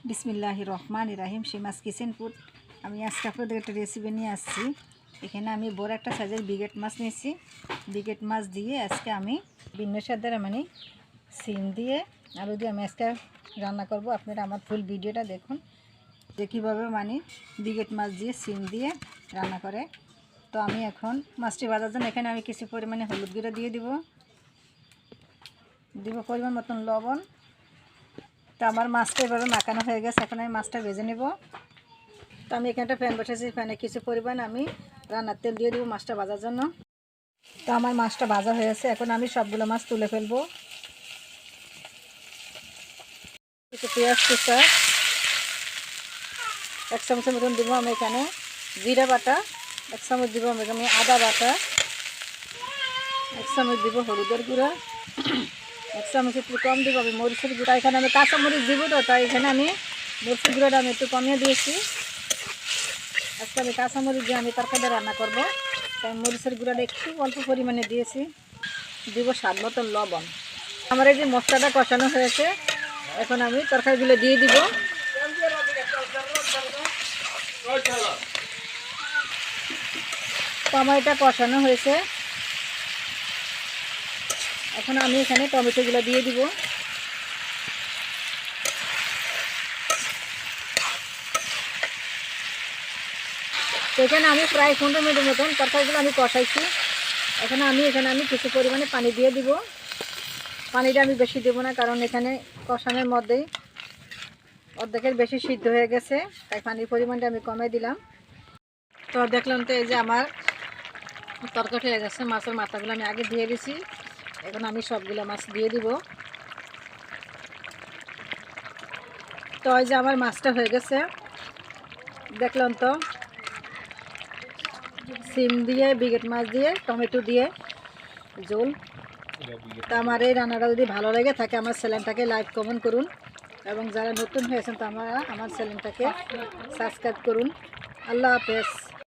বিসমিল্লাহির রহমানির রহিম সীমাস kitchen food. আমি আজকে আপনাদের একটা রেসিপি নিয়ে আসছি। এখানে আমি বড় একটা সাইজের বিগেট মাছ নিয়েছি। বিগেট মাছ দিয়ে আজকে আমি ভিন্ন স্বাদের মানে সিম দিয়ে আলু দিয়ে আমি আজকে রান্না করব। আপনারা আমার ফুল ভিডিওটা দেখুন যে কীভাবে মানে বিগেট মাছ দিয়ে সিম দিয়ে রান্না করে। তো আমি এখন মাছটি ভাজার জন্য এখানে আমি কিছু পরিমাণে হলুদ গুঁড়ো দিয়ে দিব পরিমাণ মতন লবণ। তো আমার মাছটা এভাবে মাখানো হয়ে গেছে, এখন আমি মাছটা ভেজে নেব। তো আমি এখানে একটা প্যান বসেছি, প্যানে কিছু পরিমাণ আমি রান্নার তেল দিয়ে দেবো মাছটা ভাজার জন্য। তো আমার মাছটা ভাজা হয়েছে, এখন আমি সবগুলো মাছ তুলে ফেলবো। কিছু পেঁয়াজ কুচা 1 চামচের মতন দিব আমি এখানে, জিরা বাটা 1 চামচ দিব আমি এখানে, আদা বাটা 1 চামচ দিব, হলুদের গুঁড়া 1 চামচ একটু কম দিব আমি, মরিচের গুঁড়া এখানে আমি কাঁচা মরিচ দিব, তো তাই এখানে আমি মরিচের গুঁড়াটা আমি একটু কমিয়ে দিয়েছি। আজকে আমি কাঁচা মরিচ দিয়ে আমি তরকারিটা রান্না করব, তাই মরিচের গুঁড়াটা একটু অল্প পরিমাণে দিয়েছি। দিব স্বাদ মতো লবণ। আমার এই যে মশলাটা কষানো হয়েছে, এখন আমি তরকারিগুলো দিয়ে দিব। তো আমার এটা কষানো হয়েছে, এখন আমি এখানে টমেটোগুলো দিয়ে দিব। তো এখানে আমি প্রায় 15 মিনিটের মতন তরকারিগুলো আমি কষাইছি। এখন এখানে আমি কিছু পরিমাণে পানি দিয়ে দিব। পানিটা আমি বেশি দেব না, কারণ এখানে কষানোর মধ্যেই অর্ধেকের বেশি সিদ্ধ হয়ে গেছে, তাই পানির পরিমাণটা আমি কমিয়ে দিলাম। তো দেখলাম তো এই যে আমার তরকারি হয়ে গেছে, মাছের মাথাগুলো আমি আগে দিয়ে দিছি, এখন আমি সবগুলো মাছ দিয়ে দিব। তো এই যে আমার মাছটা হয়ে গেছে, দেখলাম তো সিম দিয়ে বিগেট মাছ দিয়ে টমেটো দিয়ে ঝোল। তো আমার এই রান্নাটা যদি ভালো লাগে থাকে আমার চ্যানেলটাকে লাইক কমেন্ট করুন, এবং যারা নতুন হয়েছেন তো আমার চ্যানেলটাকে সাবস্ক্রাইব করুন। আল্লাহ হাফেজ।